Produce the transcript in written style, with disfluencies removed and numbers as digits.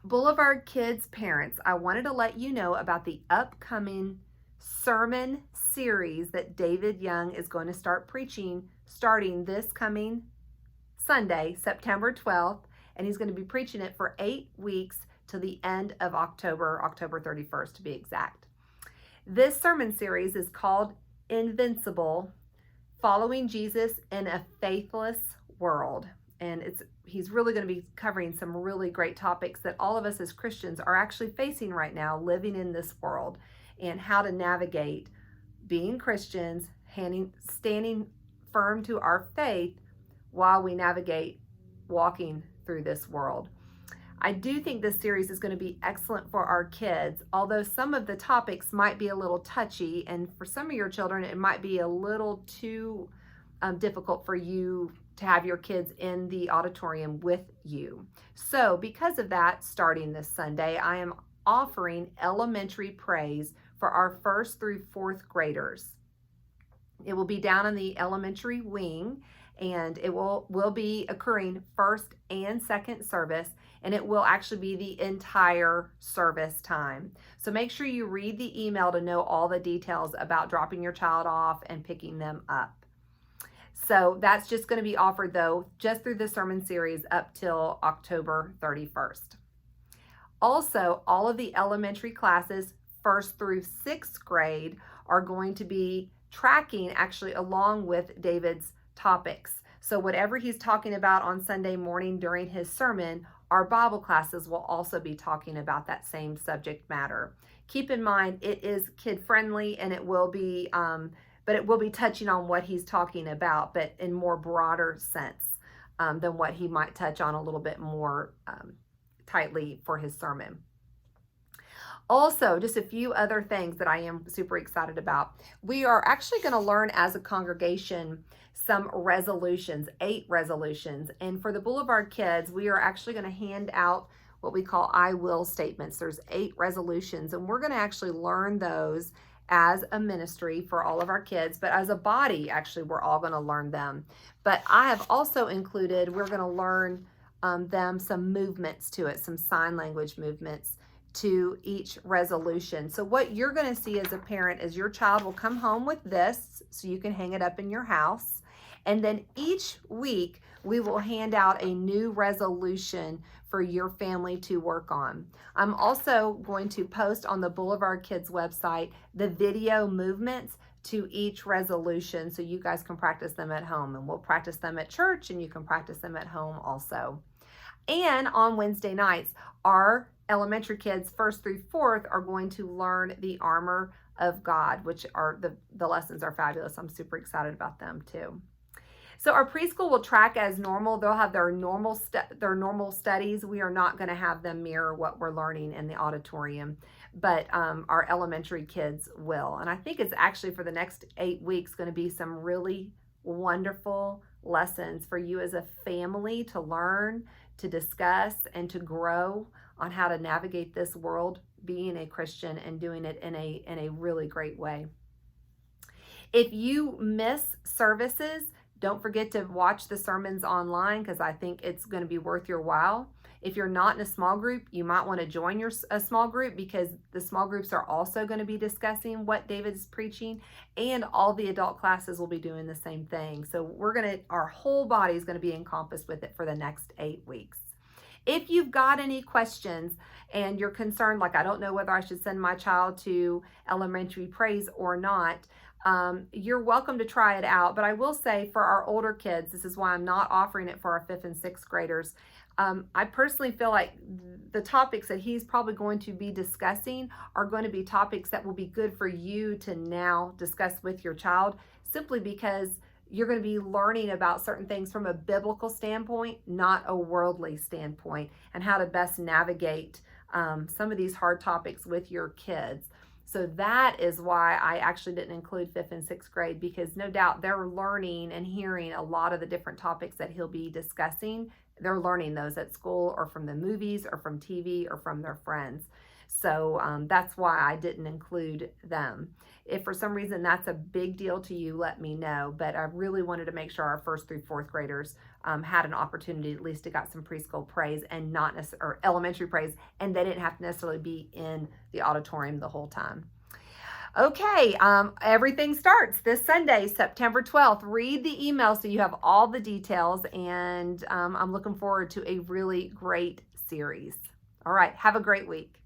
Boulevard Kids parents, I wanted to let you know about the upcoming sermon series that David Young is going to start preaching starting this coming Sunday, September 12th, and he's going to be preaching it for 8 weeks to the end of October, October 31st to be exact. This sermon series is called Invincible, Following Jesus in a Faithless World. And he's really going to be covering some really great topics that all of us as Christians are actually facing right now, living in this world, and how to navigate being Christians, standing firm to our faith while we navigate walking through this world. I do think this series is going to be excellent for our kids, although some of the topics might be a little touchy, and for some of your children, it might be a little too difficult for you to have your kids in the auditorium with you. So because of that, starting this Sunday, I am offering elementary praise for our 1st through 4th graders. It will be down in the elementary wing, and it will be occurring first and second service, and it will actually be the entire service time. So make sure you read the email to know all the details about dropping your child off and picking them up. So that's just going to be offered, though, just through the sermon series up till October 31st. Also, all of the elementary classes, 1st through 6th grade, are going to be tracking actually along with David's topics. So whatever he's talking about on Sunday morning during his sermon, our Bible classes will also be talking about that same subject matter. Keep in mind, it is kid friendly, and it will be touching on what he's talking about, but in more broader sense than what he might touch on a little bit more tightly for his sermon. Also, just a few other things that I am super excited about. We are actually going to learn as a congregation some resolutions, 8 resolutions. And for the Boulevard Kids, we are actually going to hand out what we call I will statements. There's 8 resolutions, and we're going to actually learn those as a ministry for all of our kids, but as a body, actually, we're all going to learn them. But I have also included, we're going to learn them some movements to it, some sign language movements to each resolution. So what you're going to see as a parent is your child will come home with this, so you can hang it up in your house. And then each week, we will hand out a new resolution for your family to work on. I'm also going to post on the Boulevard Kids website the video movements to each resolution, so you guys can practice them at home. And we'll practice them at church, and you can practice them at home also. And on Wednesday nights, our elementary kids, 1st through 4th, are going to learn the armor of God, which are the lessons are fabulous. I'm super excited about them too. So our preschool will track as normal. They'll have their normal studies. We are not going to have them mirror what we're learning in the auditorium, but our elementary kids will. And I think it's actually for the next 8 weeks going to be some really wonderful lessons for you as a family to learn, to discuss, and to grow on how to navigate this world being a Christian and doing it in a really great way. If you miss services, don't forget to watch the sermons online, because I think it's going to be worth your while. If you're not in a small group, you might want to join a small group, because the small groups are also going to be discussing what David is preaching, and all the adult classes will be doing the same thing. So our whole body is going to be encompassed with it for the next 8 weeks. If you've got any questions and you're concerned, like I don't know whether I should send my child to elementary praise or not, you're welcome to try it out. But I will say, for our older kids, this is why I'm not offering it for our 5th and 6th graders. I personally feel like the topics that he's probably going to be discussing are going to be topics that will be good for you to now discuss with your child, simply because you're going to be learning about certain things from a biblical standpoint, not a worldly standpoint, and how to best navigate some of these hard topics with your kids. So that is why I actually didn't include 5th and 6th grade, because no doubt they're learning and hearing a lot of the different topics that he'll be discussing. They're learning those at school, or from the movies, or from TV, or from their friends. So that's why I didn't include them. If for some reason that's a big deal to you, let me know. But I really wanted to make sure our 1st through 4th graders had an opportunity, at least it got some preschool praise and not necessarily, or elementary praise, and they didn't have to necessarily be in the auditorium the whole time. Okay, everything starts this Sunday, September 12th. Read the email so you have all the details, and I'm looking forward to a really great series. All right, have a great week.